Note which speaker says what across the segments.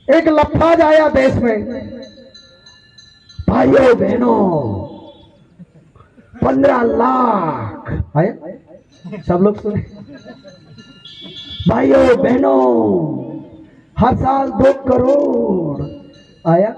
Speaker 1: एक लफाज आया देश में, भाइयों बहनों 15 लाख आया, सब लोग सुने, भाइयों बहनों हर साल 2 करोड़ आया,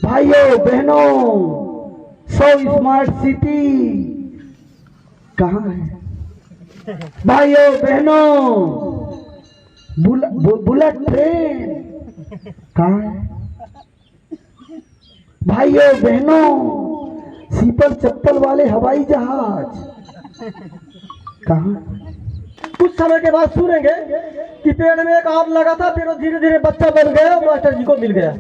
Speaker 1: भाइयों बहनों 100 स्मार्ट सिटी कहां है, भाइयों बहनों बुलेट ट्रेन कहां है, भाइयों बहनों सीपल चप्पल वाले हवाई जहाज कहां।
Speaker 2: कुछ समय के बाद सुनेंगे कि पेड़ में एक आग लगा था, फिर धीरे धीरे बच्चा बन गया, मास्टर जी को मिल गया।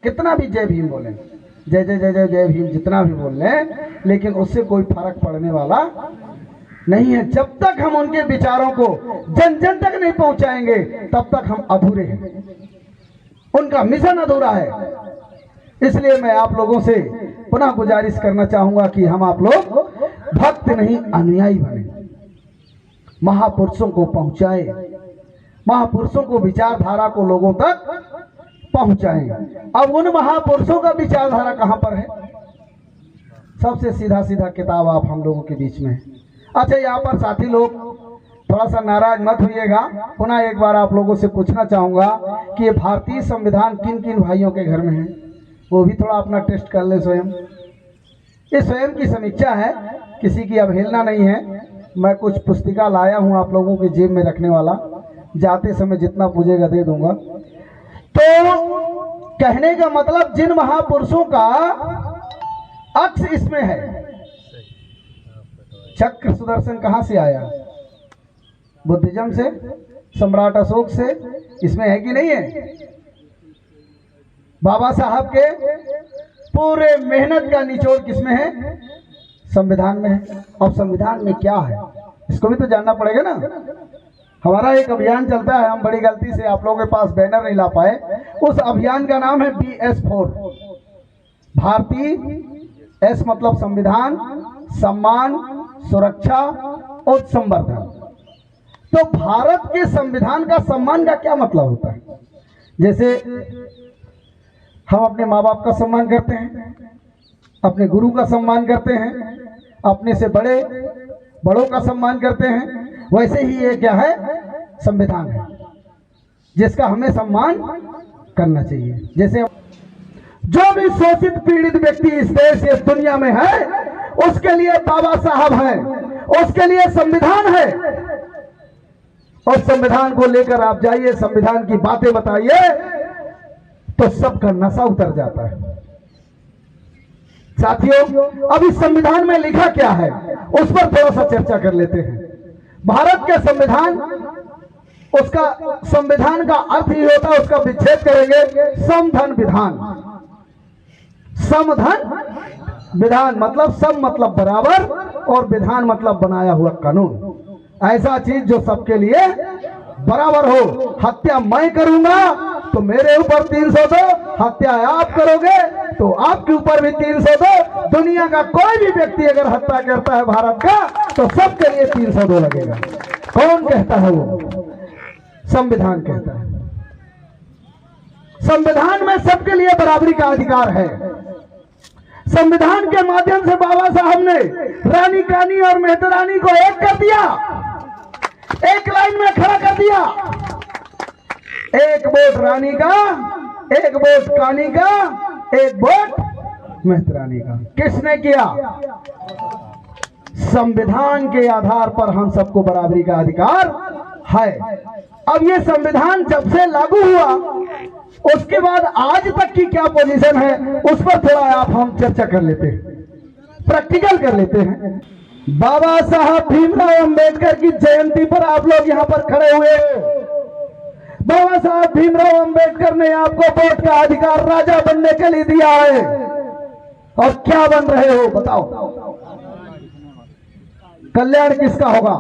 Speaker 1: कितना भी जय भीम बोले, जय जय जय जय जय भीम जितना भी बोल लें, लेकिन उससे कोई फर्क पड़ने वाला नहीं है। जब तक हम उनके विचारों को जन जन तक नहीं पहुंचाएंगे तब तक हम अधूरे हैं, उनका मिशन अधूरा है। इसलिए मैं आप लोगों से पुनः गुजारिश करना चाहूंगा कि हम आप लोग भक्त नहीं अनुयायी बने, महापुरुषों को पहुंचाए, महापुरुषों को विचारधारा को लोगों तक पहुंचाएं। अब उन महापुरुषों का विचारधारा कहां पर है? सबसे सीधा सीधा किताब आप हम लोगों के बीच में। अच्छा, यहाँ पर साथी लोग थोड़ा सा नाराज मत होइएगा, पुनः एक बार आप लोगों से पूछना चाहूंगा कि ये भारतीय संविधान किन किन भाइयों के घर में है, वो भी थोड़ा अपना टेस्ट कर ले स्वयं। ये स्वयं की समीक्षा है, किसी की अवहेलना नहीं है। मैं कुछ पुस्तिका लाया हूं आप लोगों के जेब में रखने वाला, जाते समय जितना पूछेगा दे दूंगा। तो कहने का मतलब जिन महापुरुषों का अक्ष इसमें है, चक्र सुदर्शन कहां से आया? बुद्धिज्म से, सम्राट अशोक से, इसमें है कि नहीं है? बाबा साहब के पूरे मेहनत का निचोड़ किसमें है? संविधान में है। और संविधान में क्या है इसको भी तो जानना पड़ेगा ना। हमारा एक अभियान चलता है, हम बड़ी गलती से आप लोगों के पास बैनर नहीं ला पाए। उस अभियान का नाम है BS4, भारतीय, S मतलब संविधान, सम्मान, सुरक्षा और संवर्धन। तो भारत के संविधान का सम्मान का क्या मतलब होता है? जैसे हम अपने माँ बाप का सम्मान करते हैं, अपने गुरु का सम्मान करते हैं, अपने से बड़ों का सम्मान करते हैं, वैसे ही ये क्या है? संविधान है जिसका हमें सम्मान करना चाहिए। जैसे जो भी शोषित पीड़ित व्यक्ति इस देश इस दुनिया में है, उसके लिए बाबा साहब हैं, उसके लिए संविधान है। और संविधान को लेकर आप जाइए, संविधान की बातें बताइए तो सबका नशा उतर जाता है। साथियों, अब इस संविधान में लिखा क्या है उस पर थोड़ा सा चर्चा कर लेते हैं। भारत का संविधान, उसका संविधान का अर्थ ही होता है, उसका विच्छेद करेंगे समधन विधान। समधन विधान मतलब सम मतलब बराबर और विधान मतलब बनाया हुआ कानून। ऐसा चीज जो सबके लिए बराबर हो। हत्या मैं करूंगा तो मेरे ऊपर 302, हत्या आप करोगे तो आपके ऊपर भी 302। दुनिया का कोई भी व्यक्ति अगर हत्या करता है भारत का तो सबके लिए 302 लगेगा। कौन कहता है? वो संविधान कहता है। संविधान में सबके लिए बराबरी का अधिकार है। संविधान के माध्यम से बाबा साहब ने रानी कानी और मेहतरानी को एक कर दिया, एक लाइन में खड़ा कर दिया। एक वोट रानी का, एक वोट कानी का, एक वोट मेहतरानी का। किसने किया? संविधान के आधार पर हम सबको बराबरी का अधिकार है। अब ये संविधान जब से लागू हुआ उसके बाद आज तक की क्या पोजीशन है उस पर थोड़ा हम चर्चा कर लेते हैं, प्रैक्टिकल कर लेते हैं। बाबा साहब भीमराव अंबेडकर की जयंती पर आप लोग यहाँ पर खड़े हुए। बाबा साहब भीमराव अंबेडकर ने आपको वोट का अधिकार राजा बनने के लिए दिया है, और क्या बन रहे हो बताओ? कल्याण किसका होगा?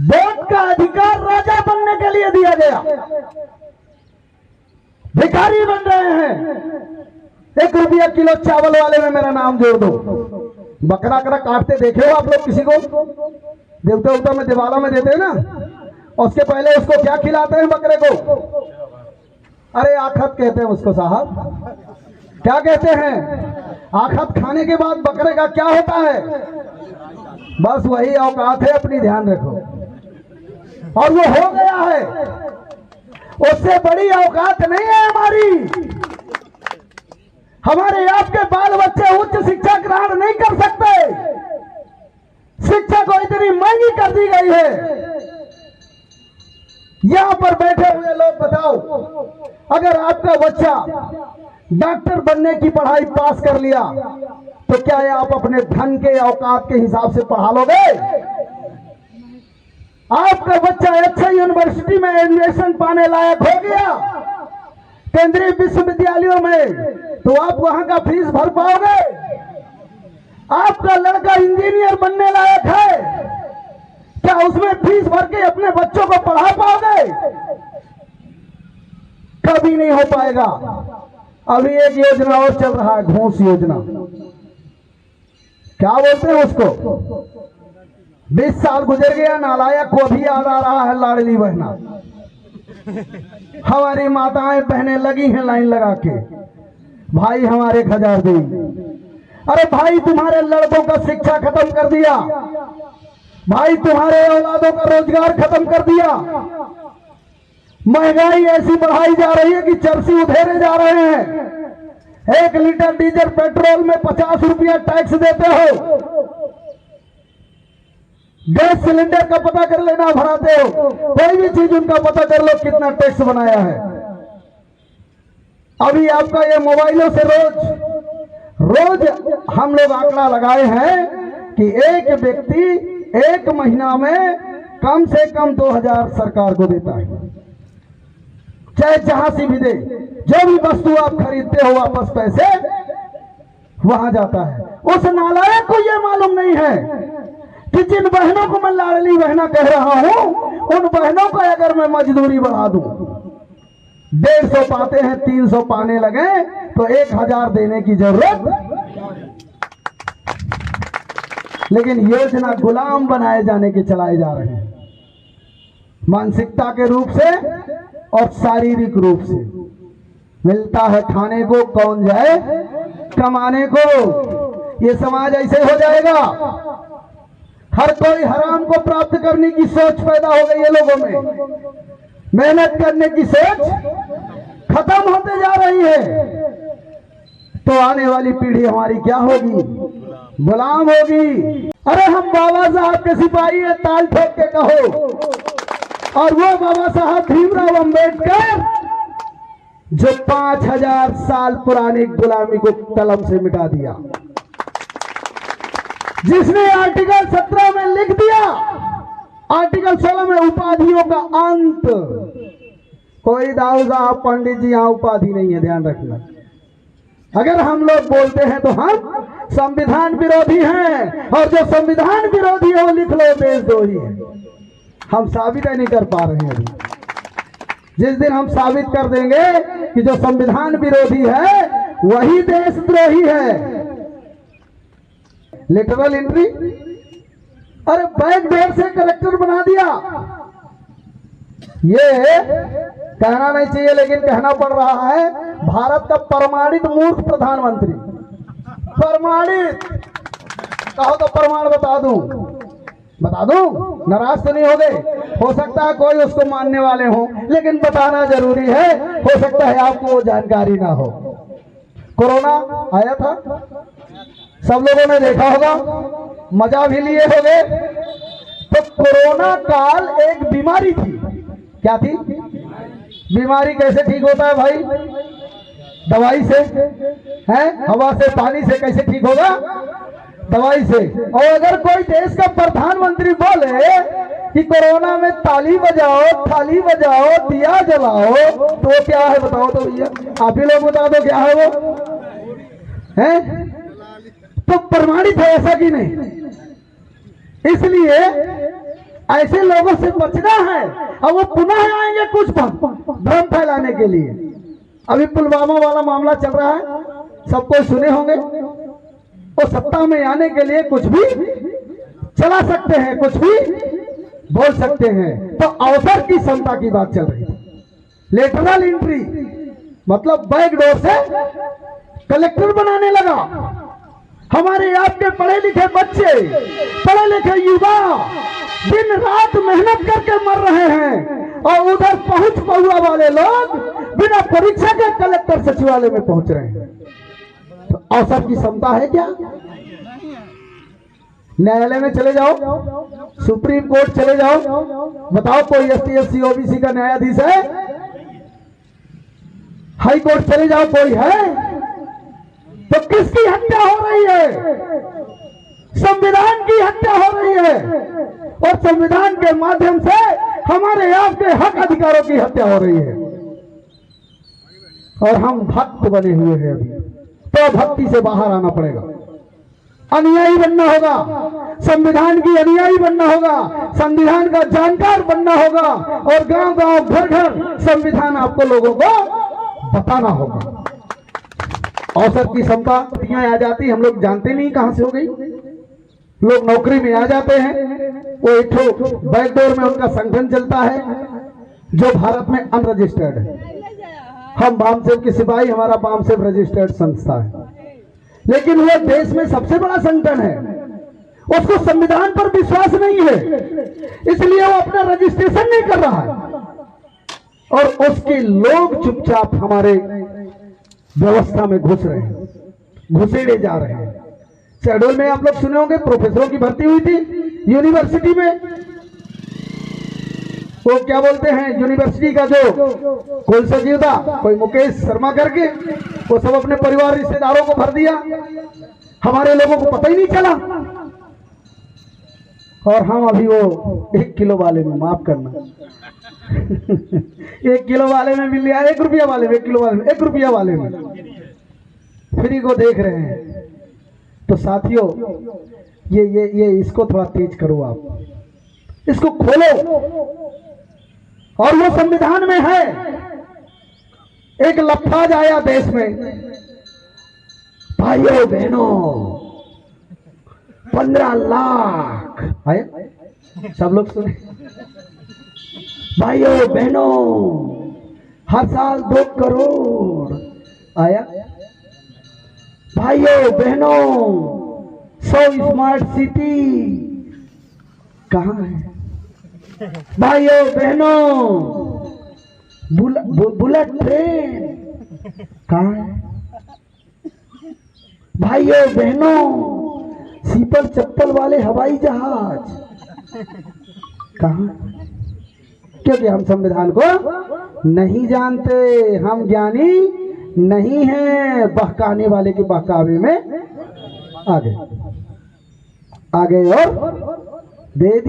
Speaker 1: वोट का अधिकार राजा बनने के लिए दिया गया, भिखारी बन रहे हैं। 1 रुपया किलो चावल वाले में मेरा नाम जोड़ दो। बकरा करा काटते देखे हो आप लोग किसी को? देवता उवता में दिवाला में देते हैं ना, उसके पहले उसको क्या खिलाते हैं बकरे को? अरे आखत कहते हैं उसको साहब। क्या कहते हैं? आखत खाने के बाद बकरे का क्या होता है? बस वही औकात है, अपनी ध्यान रखो। और वो हो गया है, उससे बड़ी औकात नहीं है हमारी। हमारे आपके बाल बच्चे उच्च शिक्षा ग्रहण नहीं कर सकते। शिक्षा को इतनी महंगी कर दी गई है। यहां पर बैठे हुए लोग बताओ, अगर आपका बच्चा डॉक्टर बनने की पढ़ाई पास कर लिया तो क्या ये आप अपने धन के औकात के हिसाब से पढ़ा लोगे? आपका बच्चा अच्छे यूनिवर्सिटी में एडमिशन पाने लायक हो गया, केंद्रीय विश्वविद्यालयों में, तो आप वहां का फीस भर पाओगे? आपका लड़का इंजीनियर बनने लायक है, क्या उसमें फीस भर के अपने बच्चों को पढ़ा पाओगे? कभी नहीं हो पाएगा। अभी एक योजना और चल रहा है, घूस योजना। क्या बोलते हैं उसको? 20 साल गुजर गया, नालायक को अभी याद आ रहा है लाडली बहना। हमारी माताएं बहनें लगी हैं लाइन लगा के, भाई हमारे 1000 दी। अरे भाई, तुम्हारे लड़कों का शिक्षा खत्म कर दिया, भाई तुम्हारे औलादों का रोजगार खत्म कर दिया। महंगाई ऐसी बढ़ाई जा रही है कि चरसी उधेरे जा रहे हैं। 1 लीटर डीजल पेट्रोल में 50 रुपया टैक्स देते हो। गैस सिलेंडर का पता कर लेना, भराते हो, कोई भी चीज उनका पता कर लो कितना टैक्स बनाया है। अभी आपका ये मोबाइलों से रोज हम लोग आंकड़ा लगाए हैं कि एक व्यक्ति 1 महीना में कम से कम 2000 सरकार को देता है। चाहे जहां से भी दे, जो भी वस्तु आप खरीदते हो वापस पैसे वहां जाता है। उस नालायक को यह मालूम नहीं है कि जिन बहनों को मैं लाडली बहना कह रहा हूं, उन बहनों को अगर मैं मजदूरी बढ़ा दूं, 150 पाते हैं, 300 पाने लगे तो 1000 देने की जरूरत। लेकिन योजना गुलाम बनाए जाने के चलाए जा रहे हैं, मानसिकता के रूप से और शारीरिक रूप से। मिलता है खाने को, कौन जाए कमाने को। ये समाज ऐसे हो जाएगा। हर कोई हराम को प्राप्त करने की सोच पैदा हो गई है लोगों में। मेहनत करने की सोच खत्म होते जा रही है। तो आने वाली पीढ़ी हमारी क्या होगी? गुलाम होगी। अरे हम बाबा साहब के सिपाही है, ताल ठोक के कहो। और वो बाबा साहब भीमराव अंबेडकर जो 5000 साल पुरानी गुलामी को कलम से मिटा दिया, जिसने आर्टिकल 17 में लिख दिया, आर्टिकल 16 में उपाधियों का अंत। कोई दाऊ साहब पंडित जी यहाँ उपाधि नहीं है, ध्यान रखना। अगर हम लोग बोलते हैं तो हम संविधान विरोधी हैं, और जो संविधान विरोधी है वो लिख लो देशद्रोही है। हम साबित नहीं कर पा रहे हैं अभी। जिस दिन हम साबित कर देंगे कि जो संविधान विरोधी है वही देशद्रोही है। लिटरल एंट्री, अरे बैकडोर से कलेक्टर बना दिया। ये कहना नहीं चाहिए लेकिन कहना पड़ रहा है, भारत का प्रमाणित मूर्ख प्रधानमंत्री। प्रमाणित कहो तो प्रमाण बता दूं, नाराज तो नहीं हो गए? हो सकता है कोई उसको मानने वाले हो, लेकिन बताना जरूरी है। हो सकता है आपको वो जानकारी ना हो। कोरोना आया था, सब लोगों ने देखा होगा, मजा भी लिए होंगे। तो कोरोना काल एक बीमारी थी। क्या थी? बीमारी कैसे ठीक होता है भाई? दवाई से है, हवा से, पानी से। कैसे ठीक होगा? दवाई से। और अगर कोई देश का प्रधानमंत्री बोले कि कोरोना में ताली बजाओ, थाली बजाओ, दिया जलाओ, तो वो क्या है बताओ तो भैया, आप ही लोग बता दो क्या है वो? है तो प्रमाणित है ऐसा कि नहीं? इसलिए ऐसे लोगों से बचना है। और वो पुनः आएंगे कुछ भ्रम फैलाने के लिए। अभी पुलवामा वाला मामला चल रहा है, सबको सुने होंगे। वो सत्ता में आने के लिए कुछ भी चला सकते हैं, कुछ भी बोल सकते हैं। तो अवसर की क्षमता की बात चल रही थी। लेटरल एंट्री मतलब बैकडोर से कलेक्टर बनाने लगा। हमारे आपके पढ़े लिखे बच्चे, पढ़े लिखे युवा दिन रात मेहनत करके मर रहे हैं और उधर पहुंच पहुआ वाले लोग बिना परीक्षा के कलेक्टर सचिवालय में पहुंच रहे हैं। तो अवसर की क्षमता है क्या? न्यायालय में चले जाओ, सुप्रीम कोर्ट चले जाओ, बताओ कोई ST SC OBC का न्यायाधीश है? हाई कोर्ट चले जाओ, कोई है? तो किसकी हत्या हो रही है? संविधान की हत्या हो रही है और संविधान के माध्यम से हमारे आपके हक अधिकारों की हत्या हो रही है। और हम भक्त बने हुए हैं अभी, तो भक्ति से बाहर आना पड़ेगा, अनुयायी बनना होगा, संविधान की अनुयायी बनना होगा, संविधान का जानकार बनना होगा और गांव गांव घर घर संविधान आपको लोगों को बताना होगा। अवसर की क्षमता आ जाती, हम लोग जानते नहीं कहां से हो गई। लोग नौकरी में आ जाते हैं, वो एक बैकडोर में उनका संगठन चलता है जो भारत में अनरजिस्टर्ड है। हम बामसेव के सिपाही, हमारा बामसेव रजिस्टर्ड संस्था है, लेकिन वो देश में सबसे बड़ा संगठन है। उसको संविधान पर विश्वास नहीं है, इसलिए वो अपना रजिस्ट्रेशन नहीं कर रहा है और उसके लोग चुपचाप हमारे व्यवस्था में घुस रहे हैं, घुसेड़े जा रहे हैं। शहडोल में आप लोग सुने होंगे प्रोफेसरों की भर्ती हुई थी यूनिवर्सिटी में। वो क्या बोलते हैं, यूनिवर्सिटी का जो कुल सचिव था कोई मुकेश शर्मा करके, वो सब अपने परिवार रिश्तेदारों को भर दिया, हमारे लोगों को पता ही नहीं चला। और हम अभी वो 1 किलो वाले में, माफ करना 1 किलो वाले में मिल गया, 1 रुपया वाले में, 1 किलो वाले में, 1 रुपया वाले में फ्री को देख रहे हैं। तो साथियों ये इसको थोड़ा तेज करो, आप इसको खोलो। और वो संविधान में है। एक लफ्ज आया देश में, भाइयों बहनों 15 लाख आया, सब लोग सुने, भाइयों बहनों हर साल 2 करोड़ आया, भाइयों बहनों 100 स्मार्ट सिटी कहां है, भाइयों बहनों बुलेट ट्रेन कहां है, भाइयों बहनों सीपल चप्पल वाले हवाई जहाज कहां? क्योंकि हम संविधान को नहीं जानते, हम ज्ञानी नहीं हैं। बहकाने वाले के बहकावे में आ गए और दे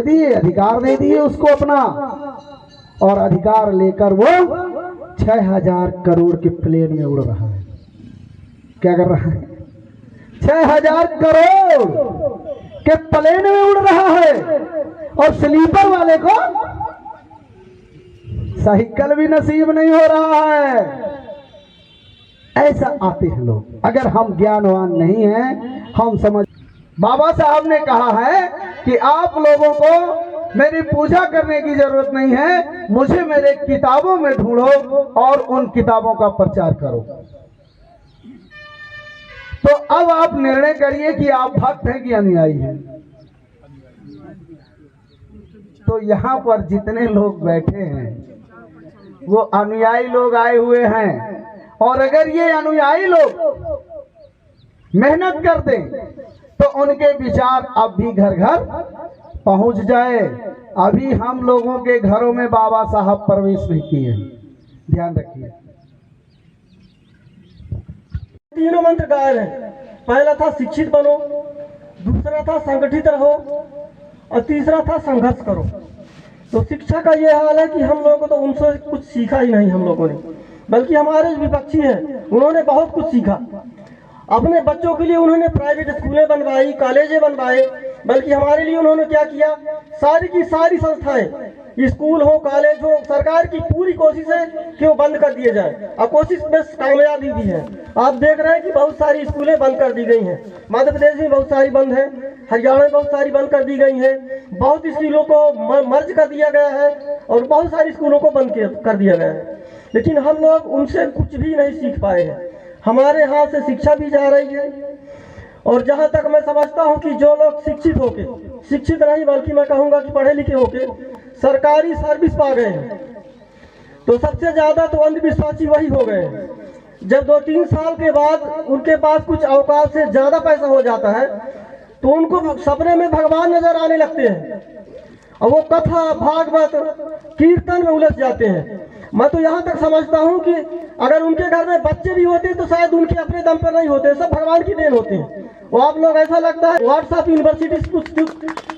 Speaker 1: दिए अधिकार दे दिए उसको अपना, और अधिकार लेकर वो 6000 करोड़ के प्लेन में उड़ रहा है। क्या कर रहा है? 6000 करोड़ के प्लेन में उड़ रहा है और स्लीपर वाले को साइकिल भी नसीब नहीं हो रहा है। ऐसा आते हैं लोग। अगर हम ज्ञानवान नहीं हैं, हम समझ, बाबा साहब ने कहा है कि आप लोगों को मेरी पूजा करने की जरूरत नहीं है, मुझे मेरे किताबों में ढूंढो और उन किताबों का प्रचार करो। तो अब आप निर्णय करिए कि आप भक्त हैं कि अनुयायी हैं। तो यहां पर जितने लोग बैठे हैं वो अनुयायी लोग आए हुए हैं, और अगर ये अनुयायी लोग मेहनत कर दें तो उनके विचार अब भी घर घर पहुंच जाए। अभी हम लोगों के घरों में बाबा साहब प्रवेश नहीं किए, ध्यान रखिए।
Speaker 2: तीनों मंत्र गाए हैं। पहला था शिक्षित बनो, दूसरा था संगठित रहो और तीसरा था संघर्ष करो। तो शिक्षा का ये हाल है कि हम लोगों को तो उनसे कुछ सीखा ही नहीं हम लोगों ने, बल्कि हमारे विपक्षी हैं उन्होंने बहुत कुछ सीखा। अपने बच्चों के लिए उन्होंने प्राइवेट स्कूलें बनवाई, कॉलेजें बनवाए, बल्कि हमारे लिए उन्होंने क्या किया, सारी की सारी संस्थाएं स्कूल हो, कॉलेज हो, सरकार की पूरी कोशिश है कि वो बंद कर दिए जाए और कोशिश में कामयाबी भी है। आप देख रहे हैं कि बहुत सारी स्कूलें बंद कर दी गई हैं। मध्य प्रदेश में बहुत सारी बंद है, हरियाणा में बहुत सारी बंद कर दी गई हैं, बहुत स्कूलों को मर्ज कर दिया गया है और बहुत सारी स्कूलों को बंद कर दिया गया है। लेकिन हम लोग उनसे कुछ भी नहीं सीख पाए हैं। हमारे हाथ से शिक्षा भी जा रही है और जहाँ तक मैं समझता हूँ कि जो लोग शिक्षित होके, शिक्षित नहीं बल्कि मैं कहूँगा कि पढ़े लिखे होके सरकारी सर्विस पा गए हैं, तो सबसे ज्यादा तो अंधविश्वासी वही हो गए हैं। जब 2-3 साल के बाद उनके पास कुछ अवकाश से ज्यादा पैसा हो जाता है तो उनको सपने में भगवान नजर आने लगते हैं और वो कथा भागवत कीर्तन में उलझ जाते हैं। मैं तो यहाँ तक समझता हूँ कि अगर उनके घर में बच्चे भी होते तो शायद उनके अपने दम पर नहीं होते, सब भगवान की देन होते हैं। वो आप लोग ऐसा लगता है व्हाट्सएप यूनिवर्सिटी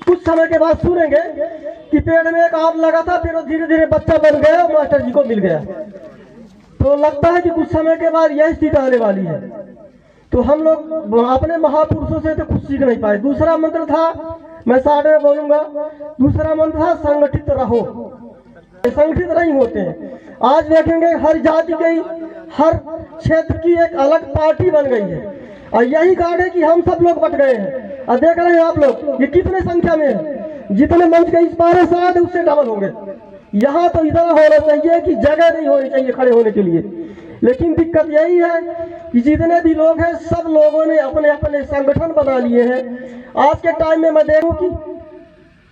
Speaker 2: कुछ समय के बाद सुनेंगे कि पेड़ में एक आम लगा था, फिर वो धीरे धीरे बच्चा बन गया और मास्टर जी को मिल गया। तो लगता है कि कुछ समय के बाद यही स्थिति आने वाली है। तो हम लोग अपने महापुरुषों से तो कुछ सीख नहीं पाए। दूसरा मंत्र था, मैं साढ़े में बोलूंगा, दूसरा मंत्र था संगठित रहो। संगठित नहीं होते हैं। आज देखेंगे हर जाति की, हर क्षेत्र की एक अलग पार्टी बन गई है और यही कारण है कि हम सब लोग बट गए हैं। और देख रहे हैं आप लोग ये कितने संख्या में है, जितने मंच के इस पार है शायद उससे डबल होंगे। यहाँ तो इतना होना चाहिए कि जगह नहीं होनी चाहिए खड़े होने के लिए। लेकिन दिक्कत यही है कि जितने भी लोग हैं सब लोगों ने अपने अपने संगठन बना लिए हैं। आज के टाइम में मैं देखूं कि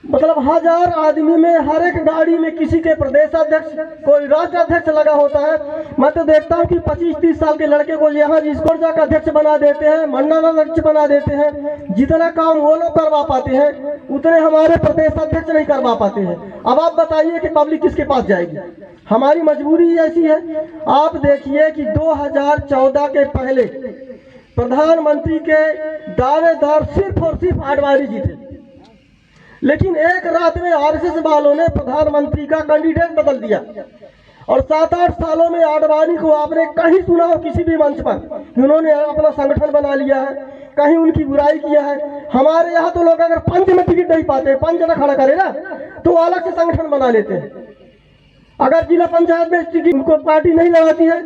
Speaker 2: मतलब 1000 आदमी में हर एक गाड़ी में किसी के प्रदेश अध्यक्ष, कोई राष्ट्र अध्यक्ष लगा होता है। मैं तो देखता हूँ कि 25-30 साल के लड़के को यहाँ जिसकोर्जा का अध्यक्ष बना देते हैं, मंडल अध्यक्ष बना देते हैं। जितना काम वो लोग करवा पाते हैं उतने हमारे प्रदेश अध्यक्ष नहीं करवा पाते हैं। अब आप बताइए कि पब्लिक किसके पास जाएगी? हमारी मजबूरी ऐसी है। आप देखिए कि 2014 के पहले प्रधानमंत्री के दावेदार सिर्फ और सिर्फ आडवाणी जी थे, लेकिन एक रात में आरएसएस वालों ने प्रधानमंत्री का कैंडिडेट बदल दिया और 7-8 सालों में आडवाणी को आपने कहीं सुना हो किसी भी मंच पर कि उन्होंने अपना संगठन बना लिया है, कहीं उनकी बुराई किया है? हमारे यहाँ तो लोग अगर 5 में टिकट नहीं पाते, 5 जना खड़ा करे ना तो अलग से संगठन बना लेते हैं। अगर जिला पंचायत में टिकट उनको पार्टी नहीं लगाती है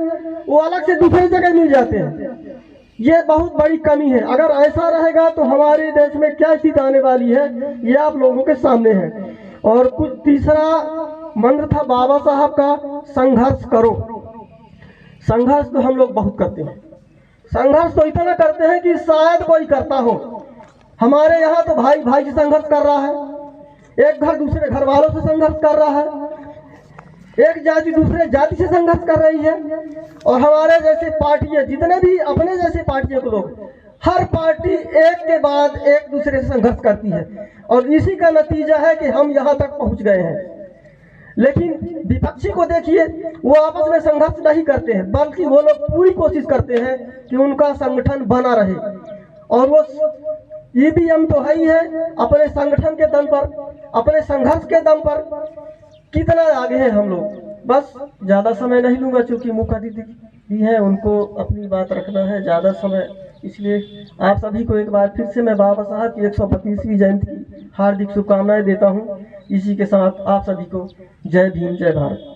Speaker 2: वो अलग से दूसरी जगह मिल जाते हैं। ये बहुत बड़ी कमी है। अगर ऐसा रहेगा तो हमारे देश में क्या स्थिति आने वाली है ये आप लोगों के सामने है। और कुछ तीसरा मंत्र था बाबा साहब का, संघर्ष करो। संघर्ष तो हम लोग बहुत करते हैं, संघर्ष तो इतना करते हैं कि शायद कोई करता हो। हमारे यहाँ तो भाई भाई से संघर्ष कर रहा है, एक घर दूसरे घर वालों से संघर्ष कर रहा है, एक जाति दूसरे जाति से संघर्ष कर रही है। और हमारे जैसे पार्टियां, जितने भी अपने जैसे पार्टियों के लोग, हर पार्टी एक के बाद एक दूसरे से संघर्ष करती है और इसी का नतीजा है कि हम यहाँ तक पहुँच गए हैं। लेकिन विपक्षी को देखिए, वो आपस में संघर्ष नहीं करते हैं बल्कि वो लोग पूरी कोशिश करते हैं कि उनका संगठन बना रहे। और वो ईवीएम तो है ही है, अपने संगठन के दम पर, अपने संघर्ष के दम पर कितना आगे हैं हम लोग। बस ज्यादा समय नहीं लूंगा क्योंकि मुख्य अतिथि भी है, उनको अपनी बात रखना है ज्यादा समय, इसलिए आप सभी को एक बार फिर से मैं बाबा साहब की 132वीं जयंती की हार्दिक शुभकामनाएं देता हूं। इसी के साथ आप सभी को जय भीम, जय भारत।